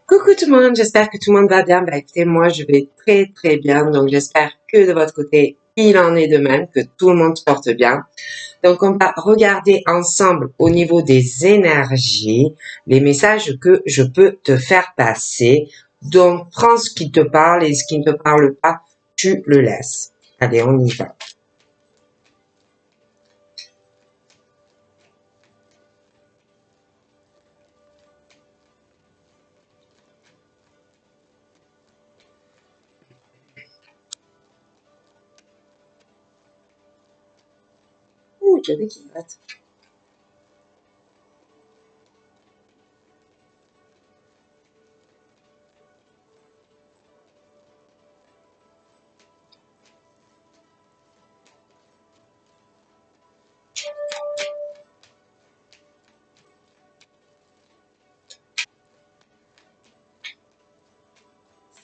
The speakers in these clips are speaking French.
Coucou tout le monde, j'espère que tout le monde va bien. Bah écoutez, moi je vais très très bien, donc j'espère que de votre côté il en est de même, que tout le monde se porte bien. Donc on va regarder ensemble au niveau des énergies les messages que je peux te faire passer. Donc prends ce qui te parle et ce qui ne te parle pas, tu le laisses. Allez, on y va. Ouh, je vais qui gratte.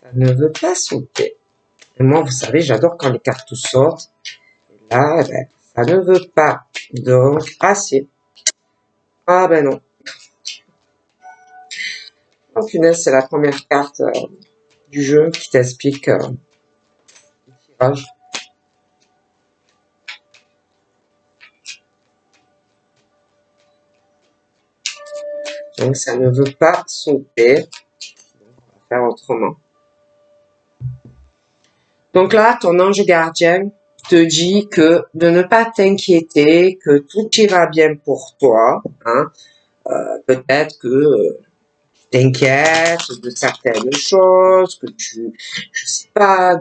Ça ne veut pas sauter. Et moi, vous savez, j'adore quand les cartes sortent. Là, eh ben, ça ne veut pas. Donc, assez. Ah ben non. Oh punaise, c'est la première carte du jeu qui t'explique le tirage. Donc ça ne veut pas sauter. Donc, on va faire autrement. Donc là, ton ange gardien te dit que de ne pas t'inquiéter, que tout ira bien pour toi. Hein. Peut-être que t'inquiètes de certaines choses, que je sais pas,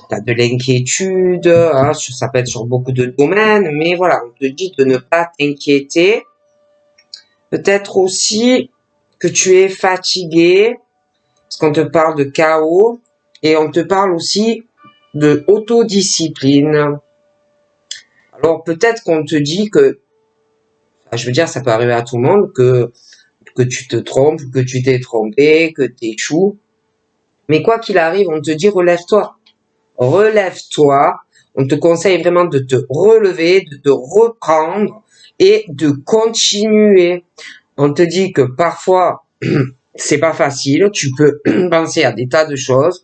t'as de l'inquiétude, hein, ça peut être sur beaucoup de domaines, mais voilà, on te dit de ne pas t'inquiéter. Peut-être aussi que tu es fatigué, parce qu'on te parle de chaos, et on te parle aussi de autodiscipline. Alors peut-être qu'on te dit que, je veux dire, ça peut arriver à tout le monde, que tu te trompes, que tu t'es trompé, que tu échoues. Mais quoi qu'il arrive, on te dit relève-toi. Relève-toi. On te conseille vraiment de te relever, de te reprendre et de continuer. On te dit que parfois, c'est pas facile. Tu peux penser à des tas de choses.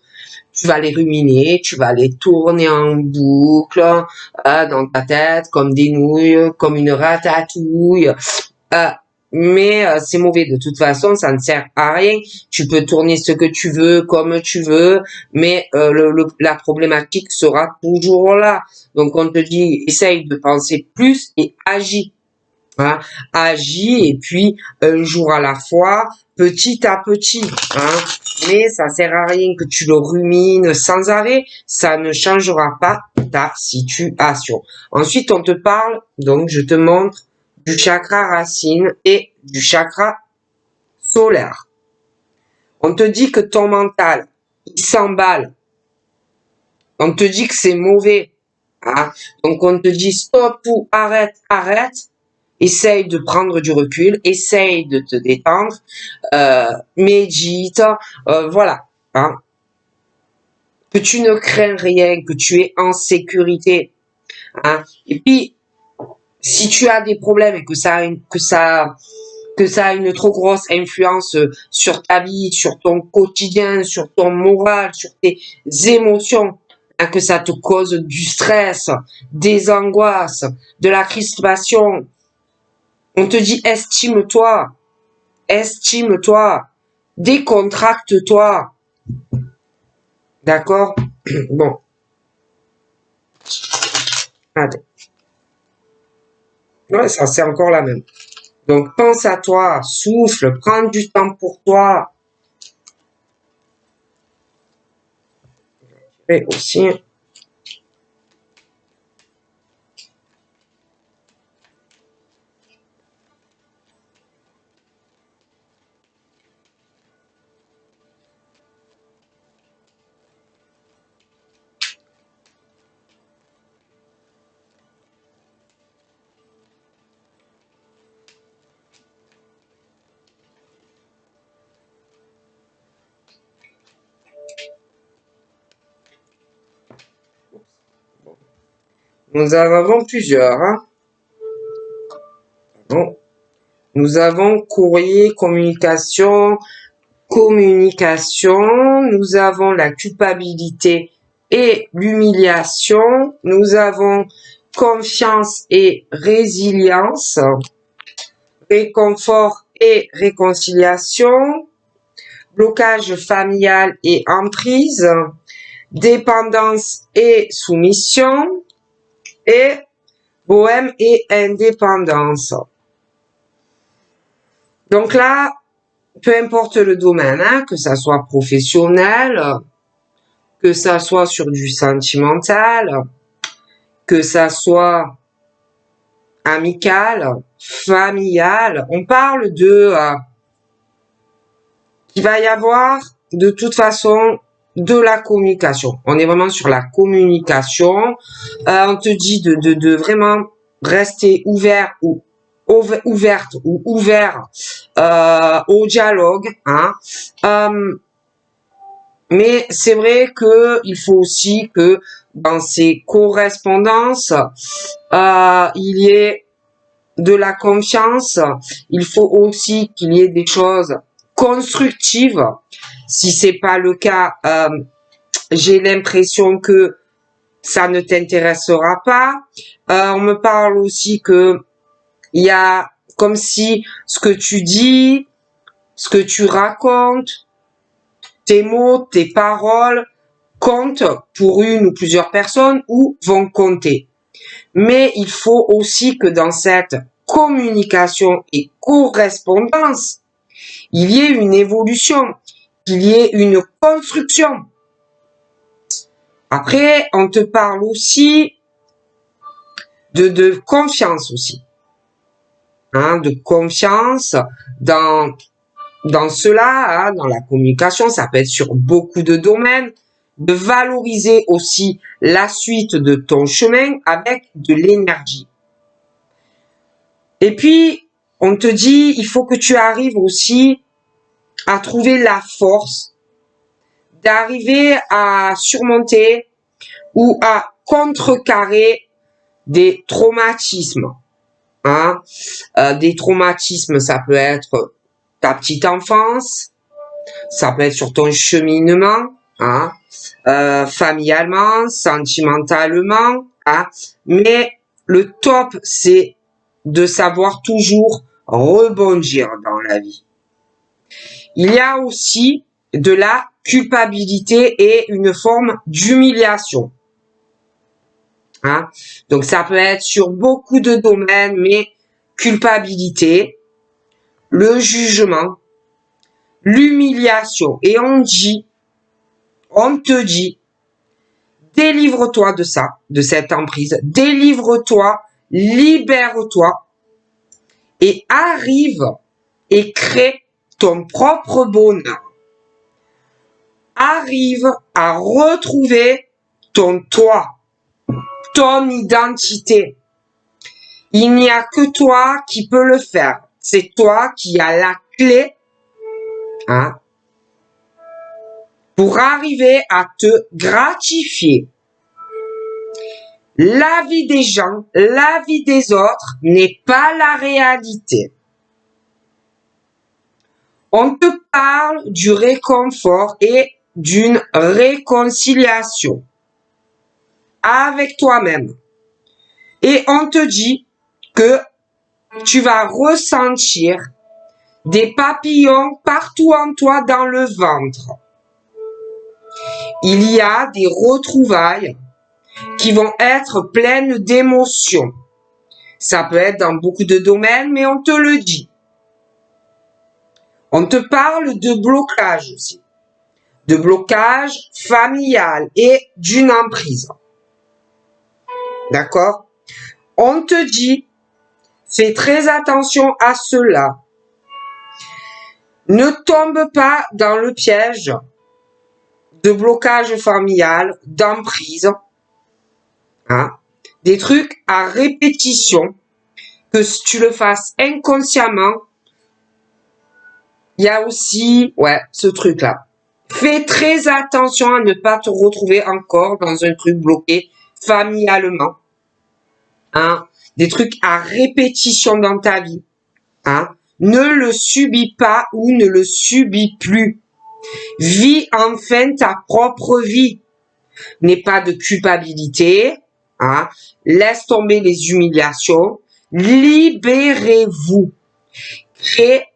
Tu vas les ruminer, tu vas les tourner en boucle dans ta tête comme des nouilles, comme une ratatouille. Mais c'est mauvais de toute façon, ça ne sert à rien. Tu peux tourner ce que tu veux, comme tu veux, mais la problématique sera toujours là. Donc on te dit, essaye de penser plus et agis. Hein. Agis et puis un jour à la fois, petit à petit. Hein. Mais ça sert à rien que tu le rumines sans arrêt, ça ne changera pas ta situation. Ensuite, on te parle, donc je te montre du chakra racine et du chakra solaire. On te dit que ton mental, il s'emballe. On te dit que c'est mauvais. Hein. Donc on te dit stop tout, arrête, arrête. Essaye de prendre du recul, essaye de te détendre, médite, voilà. Hein. Que tu ne crains rien, que tu es en sécurité. Hein. Et puis, si tu as des problèmes et que ça a une trop grosse influence sur ta vie, sur ton quotidien, sur ton moral, sur tes émotions, hein, que ça te cause du stress, des angoisses, de la crispation, on te dit estime-toi, estime-toi, décontracte-toi. D'accord? Bon. Allez. Ouais, ça c'est encore la même. Donc pense à toi, souffle, prends du temps pour toi. Et aussi, nous en avons plusieurs. Hein. Bon. Nous avons courrier, communication, communication, nous avons la culpabilité et l'humiliation, nous avons confiance et résilience, réconfort et réconciliation, blocage familial et emprise, dépendance et soumission, et bohème et indépendance. Donc là, peu importe le domaine, hein, que ça soit professionnel, que ça soit sur du sentimental, que ça soit amical, familial, on parle de qu'il va y avoir de toute façon de la communication. On est vraiment sur la communication. On te dit de vraiment rester ouvert ou ouverte ou ouvert au dialogue. Hein. Mais c'est vrai que il faut aussi que dans ces correspondances, il y ait de la confiance. Il faut aussi qu'il y ait des choses constructives. Si c'est pas le cas, j'ai l'impression que ça ne t'intéressera pas. On me parle aussi que il y a comme si ce que tu dis, ce que tu racontes, tes mots, tes paroles comptent pour une ou plusieurs personnes ou vont compter. Mais il faut aussi que dans cette communication et correspondance, il y ait une évolution, qu'il y ait une construction. Après, on te parle aussi de confiance aussi. Hein, de confiance dans cela, hein, dans la communication, ça peut être sur beaucoup de domaines, de valoriser aussi la suite de ton chemin avec de l'énergie. Et puis, on te dit, il faut que tu arrives aussi à trouver la force d'arriver à surmonter ou à contrecarrer des traumatismes. Hein. Des traumatismes, ça peut être ta petite enfance, ça peut être sur ton cheminement, hein, familialement, sentimentalement, hein, mais le top, c'est de savoir toujours rebondir dans la vie. Il y a aussi de la culpabilité et une forme d'humiliation. Hein. Donc ça peut être sur beaucoup de domaines, mais culpabilité, le jugement, l'humiliation. Et on te dit, délivre-toi de ça, de cette emprise, délivre-toi, libère-toi et arrive et crée ton propre bonheur. Arrive à retrouver ton toi, ton identité. Il n'y a que toi qui peux le faire. C'est toi qui as la clé, hein, pour arriver à te gratifier. La vie des gens, la vie des autres n'est pas la réalité. On te parle du réconfort et d'une réconciliation avec toi-même. Et on te dit que tu vas ressentir des papillons partout en toi dans le ventre. Il y a des retrouvailles qui vont être pleines d'émotions. Ça peut être dans beaucoup de domaines, mais on te le dit. On te parle de blocage aussi. De blocage familial et d'une emprise. D'accord? On te dit, fais très attention à cela. Ne tombe pas dans le piège de blocage familial, d'emprise. Hein? Des trucs à répétition, que tu le fasses inconsciemment. Il y a aussi, ce truc-là. Fais très attention à ne pas te retrouver encore dans un truc bloqué familialement. Hein? Des trucs à répétition dans ta vie. Hein? Ne le subis pas ou ne le subis plus. Vis enfin ta propre vie. N'aie pas de culpabilité. Hein. Laisse tomber les humiliations. Libérez-vous. Crée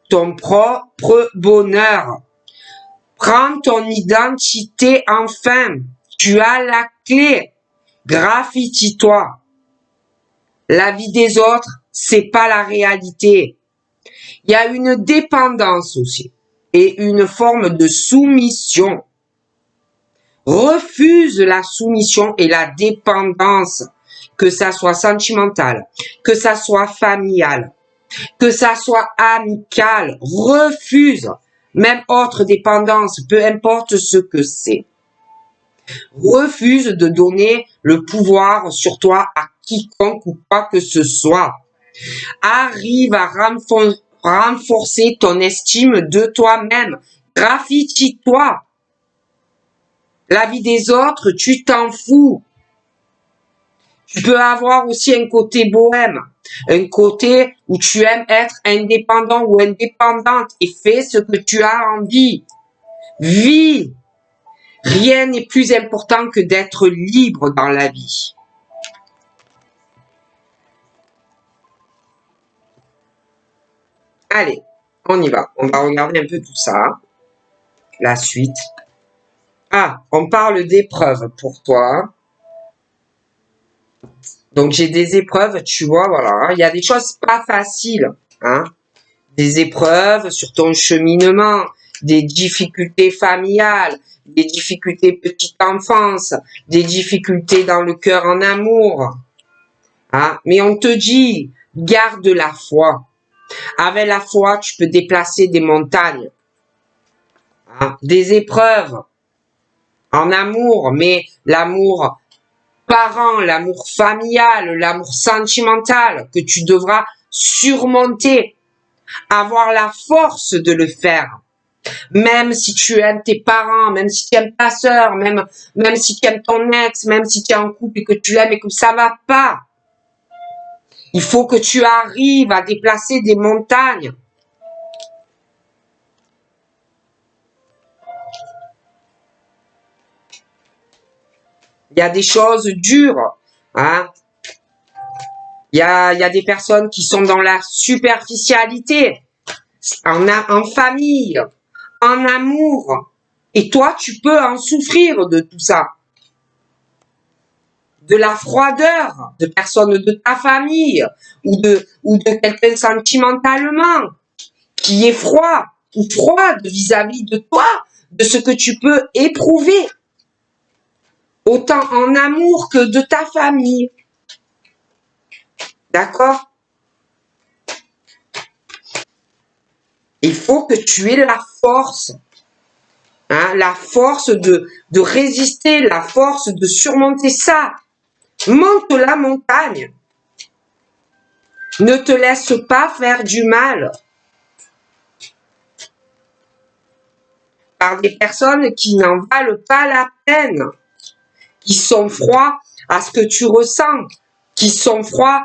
ton propre bonheur. Prends ton identité enfin. Tu as la clé. Graffiti-toi. La vie des autres, c'est pas la réalité. Il y a une dépendance aussi et une forme de soumission. Refuse la soumission et la dépendance, que ça soit sentimental, que ça soit familial, que ça soit amical. Refuse, même autre dépendance, peu importe ce que c'est. Refuse de donner le pouvoir sur toi à quiconque ou quoi que ce soit. Arrive à renforcer ton estime de toi-même. Graffiti-toi. La vie des autres, tu t'en fous. Tu peux avoir aussi un côté bohème, un côté où tu aimes être indépendant ou indépendante et fais ce que tu as envie. Vis. Rien n'est plus important que d'être libre dans la vie. Allez, on y va. On va regarder un peu tout ça. La suite. Ah, on parle d'épreuves pour toi. Donc, j'ai des épreuves, tu vois, voilà. Il y a des choses pas faciles, hein. Des épreuves sur ton cheminement, des difficultés familiales, des difficultés petite enfance, des difficultés dans le cœur en amour. Hein. Mais on te dit, garde la foi. Avec la foi, tu peux déplacer des montagnes. Hein. Des épreuves en amour, mais l'amour parent, l'amour familial, l'amour sentimental que tu devras surmonter, avoir la force de le faire. Même si tu aimes tes parents, même si tu aimes ta sœur, même si tu aimes ton ex, même si tu es en couple et que tu l'aimes et que ça va pas. Il faut que tu arrives à déplacer des montagnes. Il y a des choses dures, hein. Il y a des personnes qui sont dans la superficialité, en famille, en amour. Et toi, tu peux en souffrir de tout ça. De la froideur de personnes de ta famille ou de quelqu'un sentimentalement qui est froid ou froide vis-à-vis de toi, de ce que tu peux éprouver, autant en amour que de ta famille. D'accord? Il faut que tu aies la force, hein, la force de résister, la force de surmonter ça. Monte la montagne. Ne te laisse pas faire du mal par des personnes qui n'en valent pas la peine, qui sont froids à ce que tu ressens, qui sont froids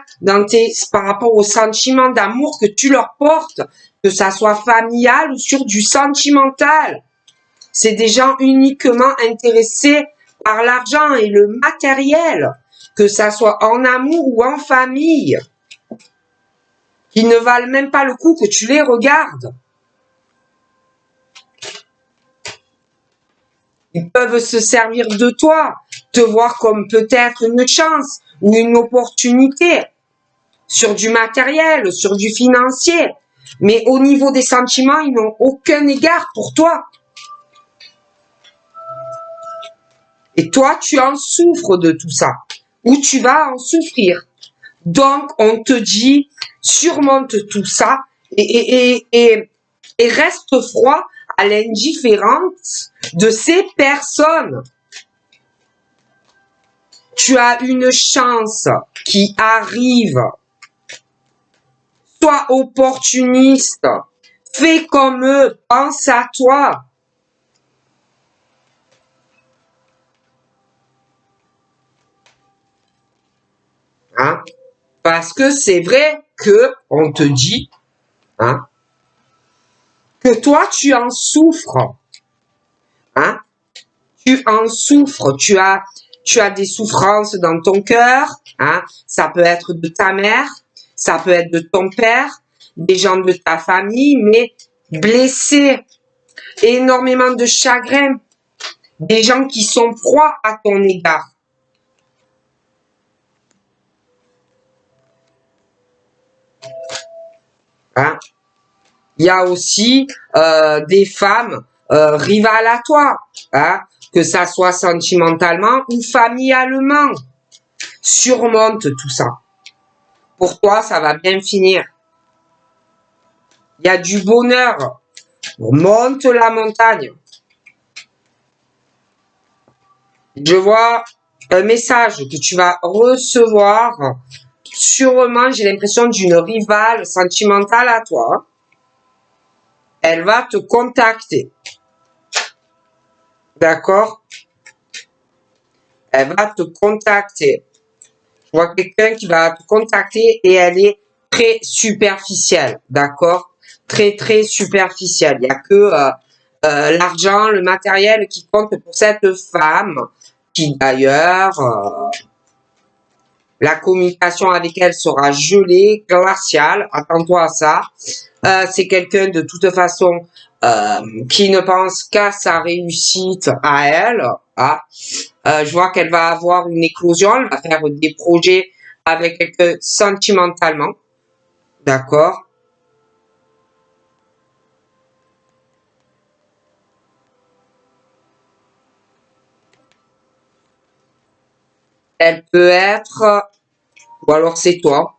par rapport au sentiment d'amour que tu leur portes, que ça soit familial ou sur du sentimental. C'est des gens uniquement intéressés par l'argent et le matériel, que ça soit en amour ou en famille. Ils ne valent même pas le coup que tu les regardes. Ils peuvent se servir de toi, te voir comme peut-être une chance ou une opportunité sur du matériel, sur du financier. Mais au niveau des sentiments, ils n'ont aucun égard pour toi. Et toi, tu en souffres de tout ça. Ou tu vas en souffrir. Donc, on te dit, surmonte tout ça et reste froid à l'indifférence de ces personnes. Tu as une chance qui arrive. Sois opportuniste. Fais comme eux. Pense à toi. Hein? Parce que c'est vrai que on te dit hein, que toi, tu en souffres, hein, tu en souffres, tu as des souffrances dans ton cœur, hein, ça peut être de ta mère, ça peut être de ton père, des gens de ta famille, mais blessés, énormément de chagrin, des gens qui sont froids à ton égard. Hein. Il y a aussi des femmes rivales à toi, hein, que ça soit sentimentalement ou familialement. Surmonte tout ça. Pour toi, ça va bien finir. Il y a du bonheur. Monte la montagne. Je vois un message que tu vas recevoir. Sûrement, j'ai l'impression d'une rivale sentimentale à toi. Elle va te contacter. D'accord? Elle va te contacter. Je vois quelqu'un qui va te contacter et elle est très superficielle. D'accord? Très, très superficielle. Il n'y a que l'argent, le matériel qui compte pour cette femme qui d'ailleurs, la communication avec elle sera gelée, glaciale. Attends-toi à ça. C'est quelqu'un de toute façon qui ne pense qu'à sa réussite à elle. Ah. Je vois qu'elle va avoir une éclosion, elle va faire des projets avec quelqu'un sentimentalement. D'accord? Elle peut être, ou alors c'est toi,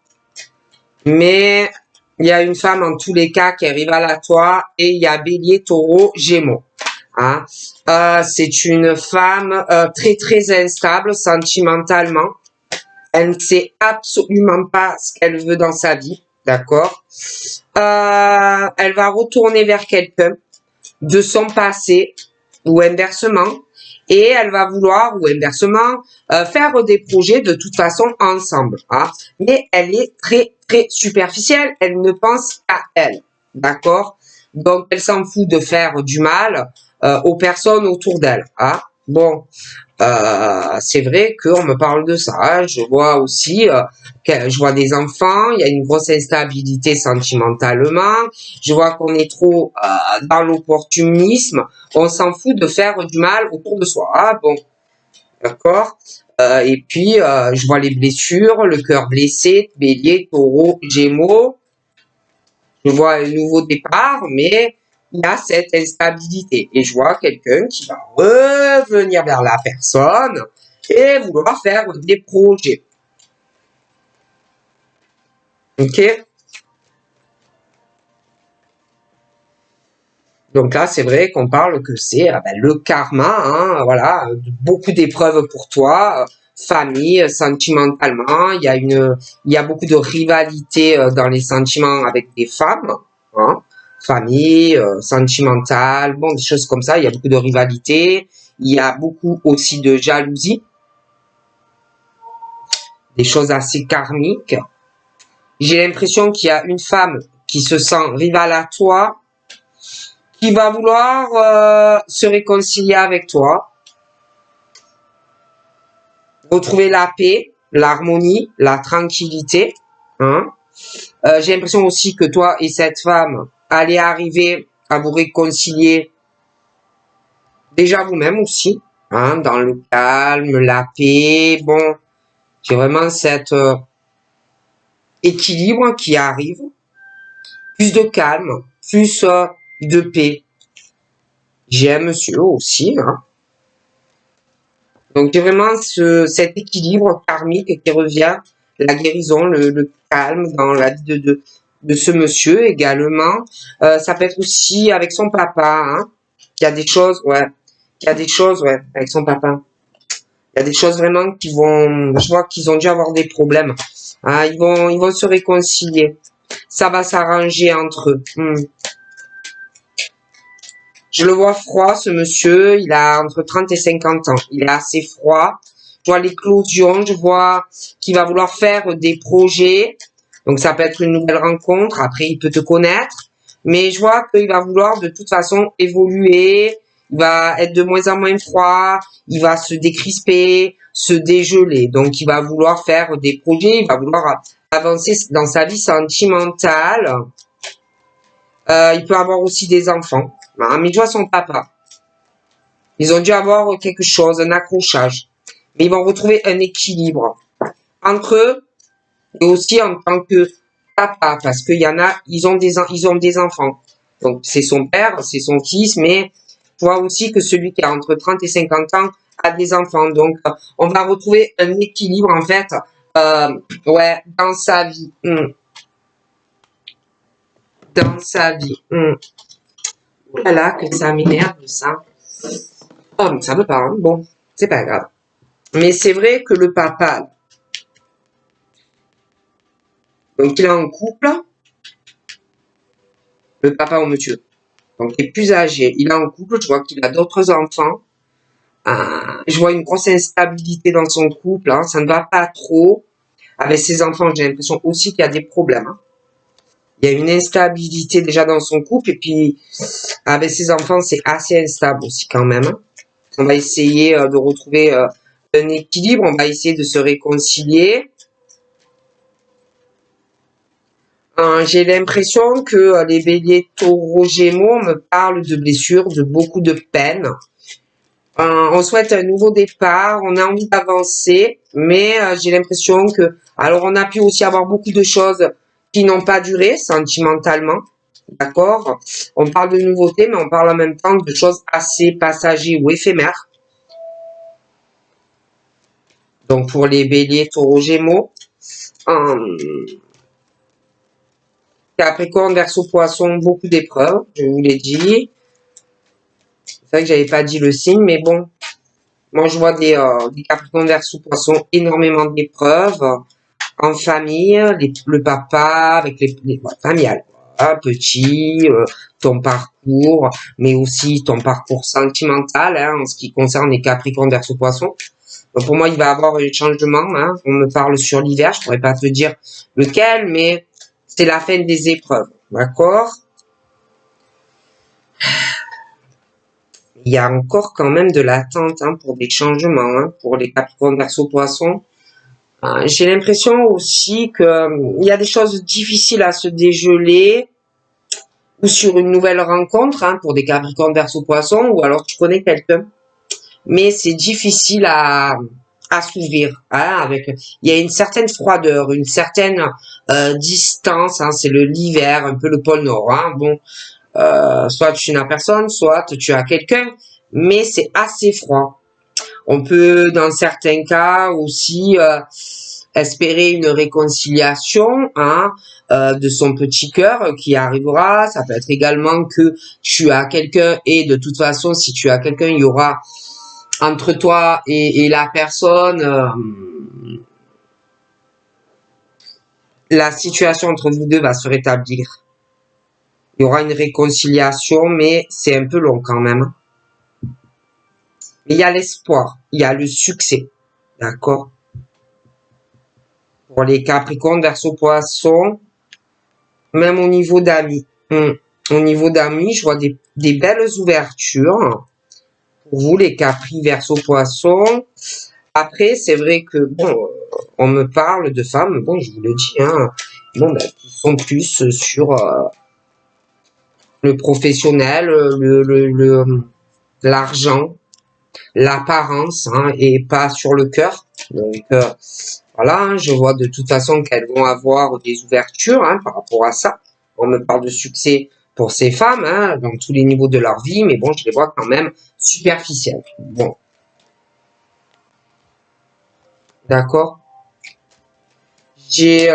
mais il y a une femme en tous les cas qui arrive à toi et il y a Bélier, Taureau, Gémeaux. Hein? C'est une femme très très instable sentimentalement. Elle ne sait absolument pas ce qu'elle veut dans sa vie. D'accord? Elle va retourner vers quelqu'un de son passé ou inversement et elle va vouloir ou inversement faire des projets de toute façon ensemble. Hein? Mais elle est très très superficielle. Elle ne pense qu'à elle. D'accord? Donc elle s'en fout de faire du mal aux personnes autour d'elle. Hein? Bon, c'est vrai qu'on me parle de ça. Je vois aussi que je vois des enfants, il y a une grosse instabilité sentimentalement. Je vois qu'on est trop dans l'opportunisme. On s'en fout de faire du mal autour de soi. Ah bon, d'accord. Et puis, je vois les blessures, le cœur blessé, Bélier, Taureau, Gémeaux. Je vois un nouveau départ, mais il y a cette instabilité. Et je vois quelqu'un qui va revenir vers la personne et vouloir faire des projets. Ok? Donc là, c'est vrai qu'on parle que c'est le karma, hein, voilà, beaucoup d'épreuves pour toi, famille, sentimentalement, il y a beaucoup de rivalité dans les sentiments avec des femmes, hein, famille, sentimentale, bon, des choses comme ça, il y a beaucoup de rivalité, il y a beaucoup aussi de jalousie, des choses assez karmiques. J'ai l'impression qu'il y a une femme qui se sent rivale à toi, qui va vouloir se réconcilier avec toi, retrouver la paix, l'harmonie, la tranquillité. Hein. J'ai l'impression aussi que toi et cette femme allez arriver à vous réconcilier déjà vous-même aussi, hein, dans le calme, la paix. Bon, j'ai vraiment cet équilibre qui arrive, plus de calme, plus de paix. J'ai un monsieur aussi, hein. Donc, j'ai vraiment cet équilibre karmique qui revient, la guérison, le calme dans la vie de ce monsieur également. Ça peut être aussi avec son papa, hein. Il y a des choses, ouais. Il y a des choses, ouais, avec son papa. Il y a des choses vraiment qui vont, je vois qu'ils ont dû avoir des problèmes. Hein, ils vont se réconcilier. Ça va s'arranger entre eux. Je le vois froid, ce monsieur. Il a entre 30 et 50 ans. Il est assez froid. Je vois l'éclosion. Je vois qu'il va vouloir faire des projets Donc ça peut être une nouvelle rencontre, après il peut te connaître, mais je vois qu'il va vouloir de toute façon évoluer, il va être de moins en moins froid, il va se décrisper, se dégeler. Donc il va vouloir faire des projets, il va vouloir avancer dans sa vie sentimentale. Il peut avoir aussi des enfants. Mais je vois son papa. Ils ont dû avoir quelque chose, un accrochage. Mais ils vont retrouver un équilibre entre eux et aussi en tant que papa, parce qu'il y en a, ils ont des enfants. Donc c'est son père, c'est son fils, mais je vois aussi que celui qui a entre 30 et 50 ans a des enfants. Donc on va retrouver un équilibre en fait, ouais, dans sa vie. Dans sa vie. Oh là là, que ça m'énerve ça. Oh, mais ça veut pas, hein. Bon, c'est pas grave. Mais c'est vrai que le papa, donc il est en couple, le papa ou monsieur, donc il est plus âgé, il est en couple, je vois qu'il a d'autres enfants, je vois une grosse instabilité dans son couple, hein, ça ne va pas trop. Avec ses enfants, j'ai l'impression aussi qu'il y a des problèmes. Hein. Il y a une instabilité déjà dans son couple, et puis avec ses enfants, c'est assez instable aussi quand même. Hein. On va essayer de retrouver un équilibre, on va essayer de se réconcilier. J'ai l'impression que les béliers taureaux gémeaux me parlent de blessures, de beaucoup de peine. On souhaite un nouveau départ, on a envie d'avancer, mais j'ai l'impression que... Alors on a pu aussi avoir beaucoup de choses qui n'ont pas duré sentimentalement, d'accord? On parle de nouveautés, mais on parle en même temps de choses assez passagères ou éphémères. Donc pour les béliers taureaux gémeaux, Capricorne, Verseau, Poisson, beaucoup d'épreuves, je vous l'ai dit. C'est vrai que j'avais pas dit le signe, mais bon. Moi, je vois des Capricornes, Verseau, Poisson, énormément d'épreuves en famille, le papa, avec les familiales, petit, ton parcours, mais aussi ton parcours sentimental, hein, en ce qui concerne les Capricornes, Verseau, Poisson. Donc, pour moi, il va y avoir un changement. Hein. On me parle sur l'hiver, je pourrais pas te dire lequel, mais c'est la fin des épreuves, d'accord? Il y a encore quand même de l'attente hein, pour des changements, hein, pour les Capricornes, Verseau, Poisson. J'ai l'impression aussi que il y a des choses difficiles à se dégeler ou sur une nouvelle rencontre hein, pour des Capricornes, Verseau, Poisson, ou alors tu connais quelqu'un. Mais c'est difficile à s'ouvrir. Hein, avec, il y a une certaine froideur, une certaine distance. Hein, c'est l'hiver, un peu le pôle Nord. Hein, bon, soit tu n'as personne, soit tu as quelqu'un, mais c'est assez froid. On peut, dans certains cas, aussi espérer une réconciliation hein, de son petit cœur qui arrivera. Ça peut être également que tu as quelqu'un et de toute façon, si tu as quelqu'un, il y aura entre toi et la personne la situation entre vous deux va se rétablir. Il y aura une réconciliation, mais c'est un peu long quand même. Mais il y a l'espoir, il y a le succès, d'accord? Pour les Capricornes, Verseau, Poisson, même au niveau d'amis. Au niveau d'amis, je vois des belles ouvertures. Pour vous, les Capri, Verseau, Poisson. Après, c'est vrai que, bon, on me parle de femmes, bon, je vous le dis, hein, bon, ben, qui sont plus sur le professionnel, l'argent, l'apparence, hein, et pas sur le cœur. Donc, voilà, hein, je vois de toute façon qu'elles vont avoir des ouvertures hein, par rapport à ça. On me parle de succès pour ces femmes, hein, dans tous les niveaux de leur vie, mais bon, je les vois quand même superficielles. Bon. D'accord. J'ai...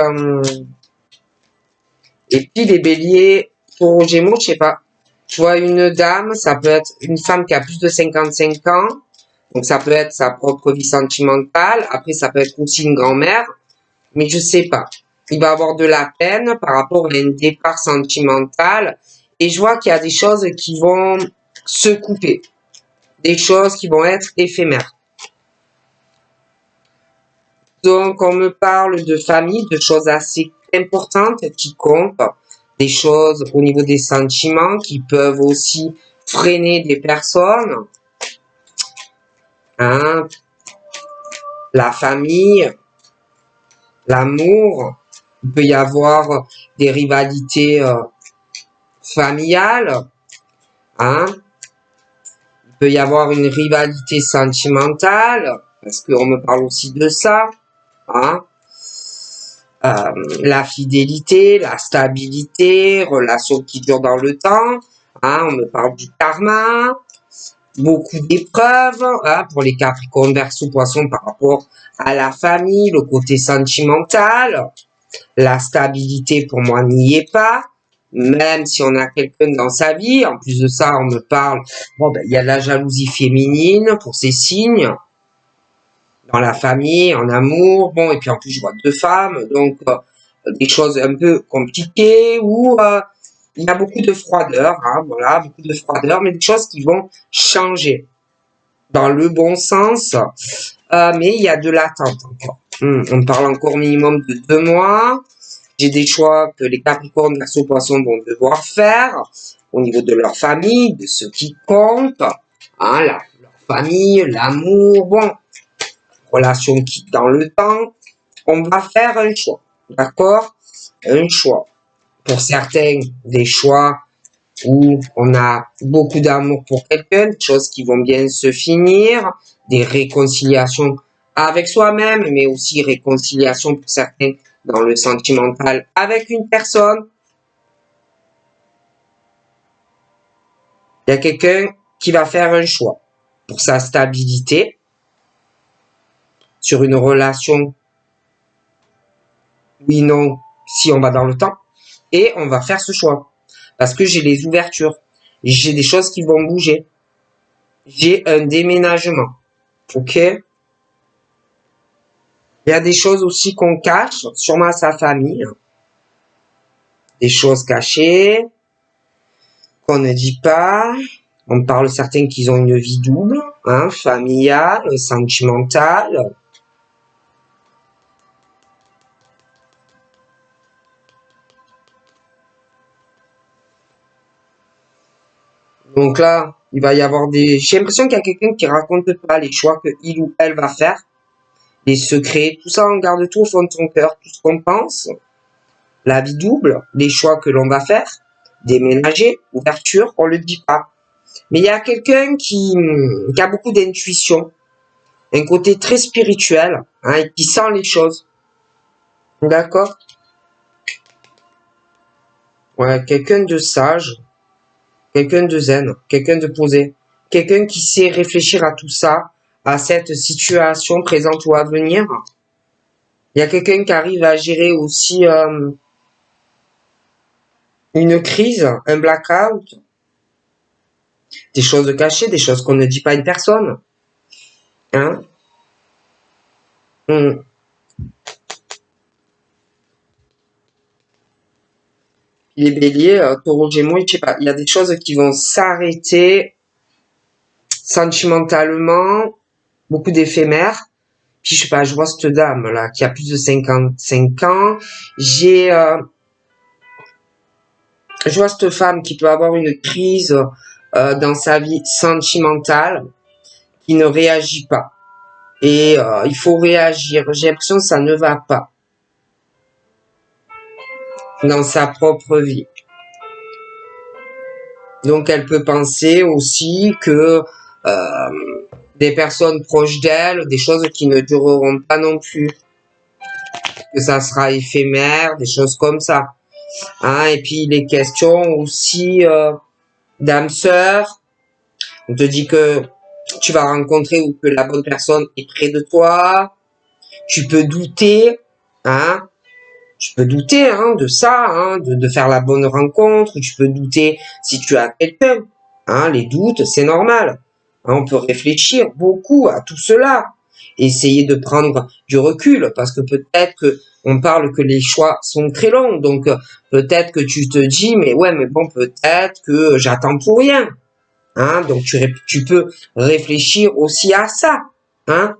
et puis les béliers, pour Gémeaux, je sais pas. Tu vois, une dame, ça peut être une femme qui a plus de 55 ans. Donc, ça peut être sa propre vie sentimentale. Après, ça peut être aussi une grand-mère. Mais je sais pas. Il va avoir de la peine par rapport à un départ sentimental. Et je vois qu'il y a des choses qui vont se couper. Des choses qui vont être éphémères. Donc, on me parle de famille, de choses assez importantes qui comptent, des choses au niveau des sentiments qui peuvent aussi freiner des personnes, hein, la famille, l'amour, il peut y avoir des rivalités familiales, hein, il peut y avoir une rivalité sentimentale, parce qu'on me parle aussi de ça, hein, la fidélité, la stabilité, relations qui durent dans le temps, hein, on me parle du karma, beaucoup d'épreuves, hein, pour les Capricornes, Verseau, Poissons par rapport à la famille, le côté sentimental, la stabilité pour moi n'y est pas, même si on a quelqu'un dans sa vie. En plus de ça, on me parle, bon, ben, il y a la jalousie féminine pour ces signes, dans la famille, en amour, bon, et puis en plus je vois 2 femmes, donc des choses un peu compliquées où il y a beaucoup de froideur, hein, voilà, beaucoup de froideur, mais des choses qui vont changer dans le bon sens, mais il y a de l'attente encore. On parle encore minimum de 2 mois. J'ai des choix que les Capricornes, Verseau, Poissons vont devoir faire au niveau de leur famille, de ce qui compte, hein, leur famille, l'amour, bon, relation qui dans le temps, on va faire un choix, d'accord? Un choix. Pour certains, des choix où on a beaucoup d'amour pour quelqu'un, des choses qui vont bien se finir, des réconciliations avec soi-même, mais aussi réconciliation pour certains dans le sentimental avec une personne. Il y a quelqu'un qui va faire un choix pour sa stabilité sur une relation, oui, non, si on va dans le temps, et on va faire ce choix. Parce que j'ai les ouvertures, j'ai des choses qui vont bouger, j'ai un déménagement, ok? Il y a des choses aussi qu'on cache, sûrement à sa famille, des choses cachées, qu'on ne dit pas. On parle certains qu'ils ont une vie double, hein, familiale, sentimentale. Donc là, il va y avoir des... J'ai l'impression qu'il y a quelqu'un qui raconte pas les choix que il ou elle va faire, les secrets, tout ça on garde tout au fond de son cœur, tout ce qu'on pense, la vie double, les choix que l'on va faire, déménager, ouverture, on le dit pas. Mais il y a quelqu'un qui a beaucoup d'intuition, un côté très spirituel, hein, et qui sent les choses. D'accord? Ouais, quelqu'un de sage, quelqu'un de zen, quelqu'un de posé, quelqu'un qui sait réfléchir à tout ça, à cette situation présente ou à venir. Il y a quelqu'un qui arrive à gérer aussi une crise, un blackout, des choses cachées, des choses qu'on ne dit pas à une personne. Hein? Les béliers, taureau, gémeaux, je sais pas, il y a des choses qui vont s'arrêter sentimentalement, beaucoup d'éphémères. Puis je sais pas, je vois cette dame là qui a plus de 55 ans. Je vois cette femme qui peut avoir une crise dans sa vie sentimentale, qui ne réagit pas. Et il faut réagir. J'ai l'impression que ça ne va pas dans sa propre vie. Donc elle peut penser aussi que des personnes proches d'elle, des choses qui ne dureront pas non plus, que ça sera éphémère, des choses comme ça. Hein, et puis les questions aussi d'âme sœur. On te dit que tu vas rencontrer ou que la bonne personne est près de toi. Tu peux douter, hein. Tu peux douter hein, de ça, hein, de faire la bonne rencontre. Tu peux douter si tu as quelqu'un. Hein, les doutes, c'est normal. Hein, on peut réfléchir beaucoup à tout cela. Essayer de prendre du recul parce que peut-être que on parle que les choix sont très longs. Donc peut-être que tu te dis mais ouais mais bon peut-être que j'attends pour rien. Hein, donc tu peux réfléchir aussi à ça. Hein.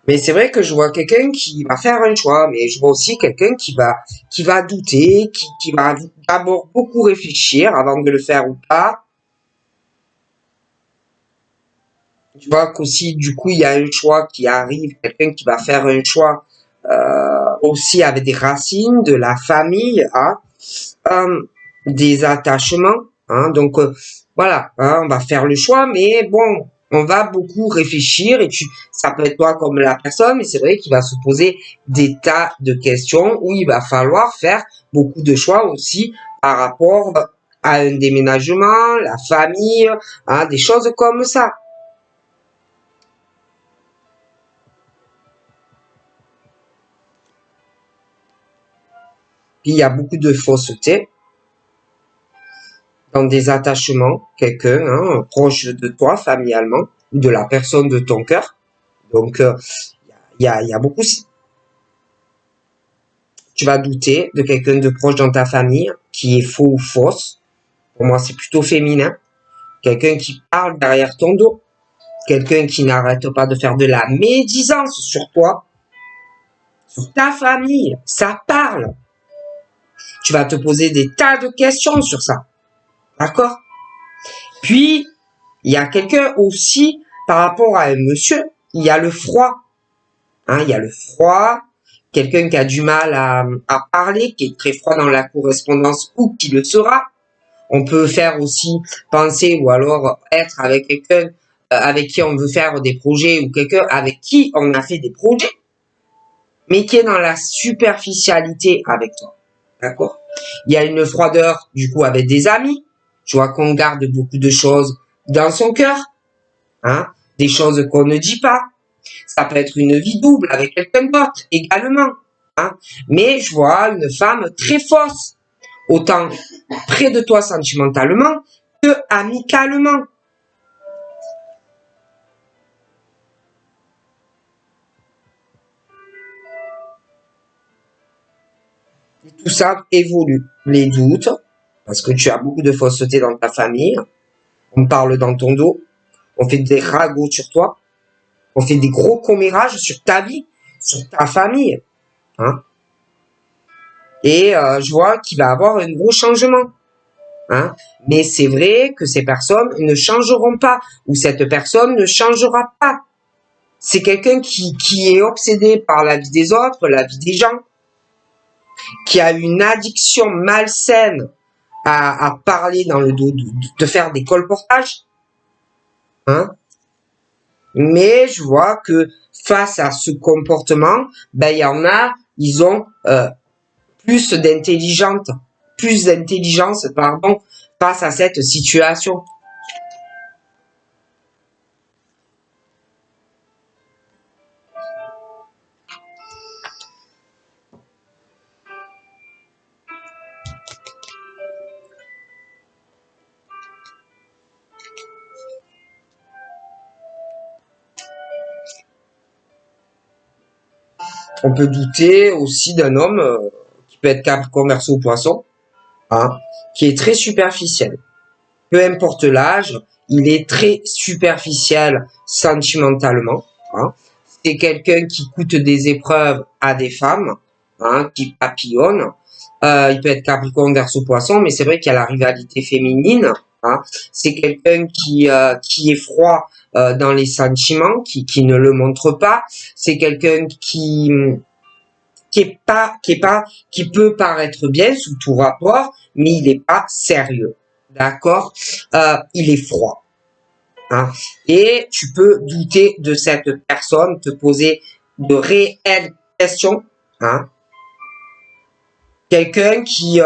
Mais c'est vrai que je vois quelqu'un qui va faire un choix, mais je vois aussi quelqu'un qui va douter, qui va d'abord beaucoup réfléchir avant de le faire ou pas. Tu vois qu'aussi, du coup, il y a un choix qui arrive, quelqu'un qui va faire un choix aussi avec des racines, de la famille, hein, des attachements. Hein, donc voilà, hein, on va faire le choix, mais bon, on va beaucoup réfléchir et ça peut être toi comme la personne, mais c'est vrai qu'il va se poser des tas de questions où il va falloir faire beaucoup de choix aussi par rapport à un déménagement, la famille, hein, des choses comme ça. Puis il y a beaucoup de fausseté dans des attachements, quelqu'un hein, proche de toi, familialement, ou de la personne de ton cœur. Donc, il y a beaucoup, tu vas douter de quelqu'un de proche dans ta famille qui est faux ou fausse. Pour moi, c'est plutôt féminin. Quelqu'un qui parle derrière ton dos. Quelqu'un qui n'arrête pas de faire de la médisance sur toi, sur ta famille. Ça parle. Tu vas te poser des tas de questions sur ça. D'accord? Puis, il y a quelqu'un aussi, par rapport à un monsieur, il y a le froid. Hein, il y a le froid, quelqu'un qui a du mal à parler, qui est très froid dans la correspondance ou qui le sera. On peut faire aussi penser ou alors être avec quelqu'un avec qui on veut faire des projets ou quelqu'un avec qui on a fait des projets, mais qui est dans la superficialité avec toi. D'accord? Il y a une froideur, du coup, avec des amis. Tu vois qu'on garde beaucoup de choses dans son cœur, hein, des choses qu'on ne dit pas. Ça peut être une vie double avec quelqu'un d'autre également. Hein. Mais je vois une femme très fausse, autant près de toi sentimentalement que amicalement. Et tout ça évolue. Les doutes, parce que tu as beaucoup de fausseté dans ta famille. On parle dans ton dos. On fait des ragots sur toi. On fait des gros commérages sur ta vie, sur ta famille. Hein. Et je vois qu'il va y avoir un gros changement. Hein. Mais c'est vrai que ces personnes ne changeront pas, ou cette personne ne changera pas. C'est quelqu'un qui est obsédé par la vie des autres, la vie des gens, qui a une addiction malsaine à parler dans le dos, de faire des colportages. Hein. Mais je vois que face à ce comportement, ben il y en a, ils ont plus d'intelligence, pardon, face à cette situation. On peut douter aussi d'un homme qui peut être Capricorne, Verseau ou Poisson, hein, qui est très superficiel. Peu importe l'âge, il est très superficiel sentimentalement. Hein. C'est quelqu'un qui coûte des épreuves à des femmes, hein, qui papillonne. Il peut être Capricorne, Verseau, Poisson, mais c'est vrai qu'il y a la rivalité féminine. Hein. C'est quelqu'un qui est froid dans les sentiments, qui ne le montre pas. C'est quelqu'un qui peut paraître bien sous tout rapport, mais il n'est pas sérieux. D'accord? Il est froid. Hein? Et tu peux douter de cette personne, te poser de réelles questions. Hein? Quelqu'un qui,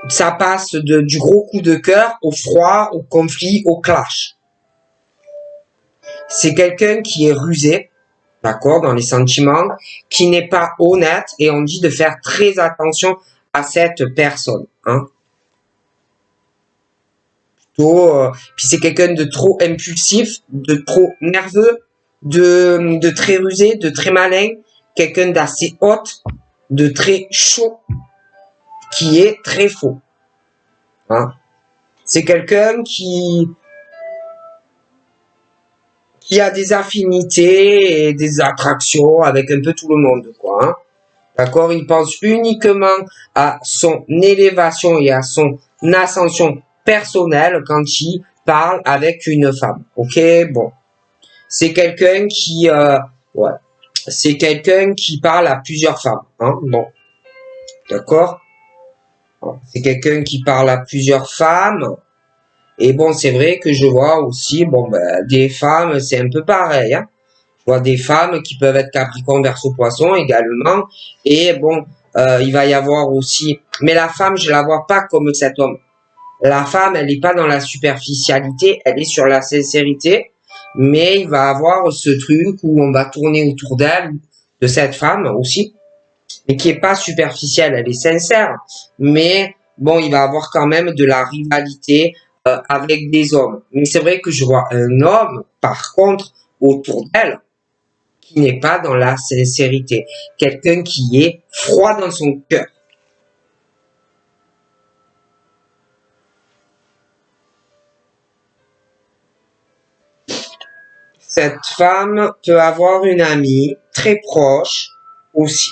ça passe du gros coup de cœur au froid, au conflit, au clash. C'est quelqu'un qui est rusé, d'accord, dans les sentiments, qui n'est pas honnête, et on dit de faire très attention à cette personne. Hein. Puis c'est quelqu'un de trop impulsif, de trop nerveux, de très rusé, de très malin, quelqu'un d'assez haute, de très chaud, qui est très faux. Hein. C'est quelqu'un qui a des affinités et des attractions avec un peu tout le monde, quoi. Hein. D'accord? Il pense uniquement à son élévation et à son ascension personnelle quand il parle avec une femme. Ok? Bon. C'est quelqu'un qui, ouais. C'est quelqu'un qui parle à plusieurs femmes. Hein? Bon. D'accord? C'est quelqu'un qui parle à plusieurs femmes. Et bon, c'est vrai que je vois aussi, bon, ben, des femmes, c'est un peu pareil, hein. Je vois des femmes qui peuvent être Capricorne, Verseau, Poisson également. Et bon, il va y avoir aussi, mais la femme, je la vois pas comme cet homme. La femme, elle n'est pas dans la superficialité, elle est sur la sincérité. Mais il va avoir ce truc où on va tourner autour d'elle, de cette femme aussi, mais qui est pas superficielle, elle est sincère. Mais bon, il va avoir quand même de la rivalité avec des hommes. Mais c'est vrai que je vois un homme, par contre, autour d'elle, qui n'est pas dans la sincérité. Quelqu'un qui est froid dans son cœur. Cette femme peut avoir une amie très proche aussi.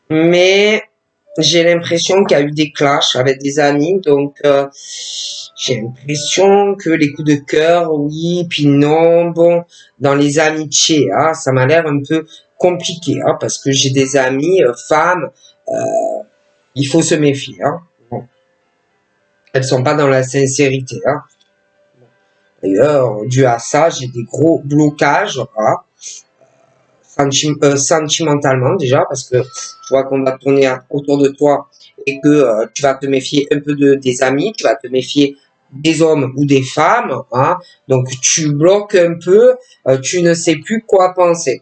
Mais j'ai l'impression qu'il y a eu des clashs avec des amis, donc j'ai l'impression que les coups de cœur, oui, puis non, bon, dans les amitiés, hein, ça m'a l'air un peu compliqué, hein, parce que j'ai des amis femmes, il faut se méfier, hein. Bon, elles sont pas dans la sincérité, hein. D'ailleurs, dû à ça, j'ai des gros blocages, hein, sentimentalement déjà, parce que je vois qu'on va tourner autour de toi et que tu vas te méfier un peu des amis, tu vas te méfier des hommes ou des femmes, hein, donc tu bloques un peu, tu ne sais plus quoi penser.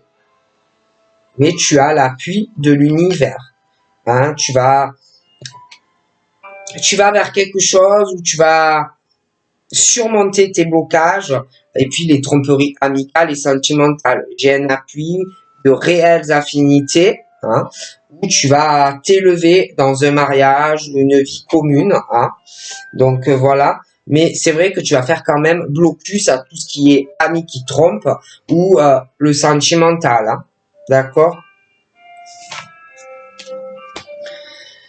Mais tu as l'appui de l'univers. Hein, tu vas vers quelque chose où tu vas surmonter tes blocages et puis les tromperies amicales et sentimentales. J'ai un appui de réelles affinités, hein, où tu vas t'élever dans un mariage, une vie commune. Hein. Donc voilà. Mais c'est vrai que tu vas faire quand même blocus à tout ce qui est ami qui trompe ou le sentimental. Hein. D'accord?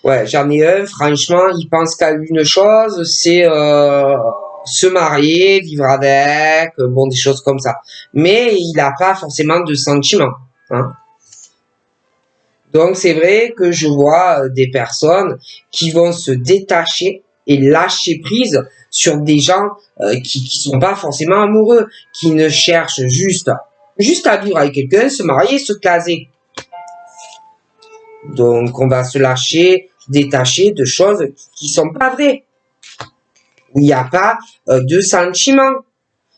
Ouais, j'en ai un, franchement, il pense qu'à une chose, c'est se marier, vivre avec, bon, des choses comme ça. Mais il n'a pas forcément de sentiments. Hein. Donc c'est vrai que je vois des personnes qui vont se détacher et lâcher prise sur des gens qui sont pas forcément amoureux, qui ne cherchent juste à vivre avec quelqu'un, se marier, se caser. Donc on va se lâcher, détacher de choses qui sont pas vraies. Où il n'y a pas de sentiments.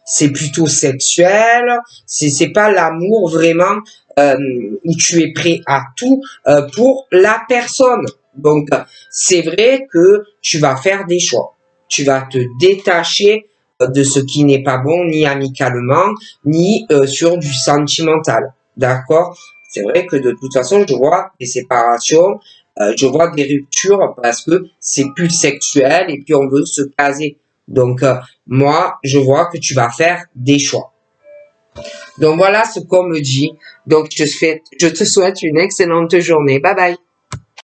C'est plutôt sexuel, c'est pas l'amour vraiment où tu es prêt à tout pour la personne. Donc c'est vrai que tu vas faire des choix. Tu vas te détacher de ce qui n'est pas bon, ni amicalement, ni sur du sentimental. D'accord? C'est vrai que de toute façon, je vois des séparations, je vois des ruptures parce que c'est plus sexuel et puis on veut se caser. Donc, moi, je vois que tu vas faire des choix. Donc, voilà ce qu'on me dit. Donc, je te souhaite une excellente journée. Bye bye.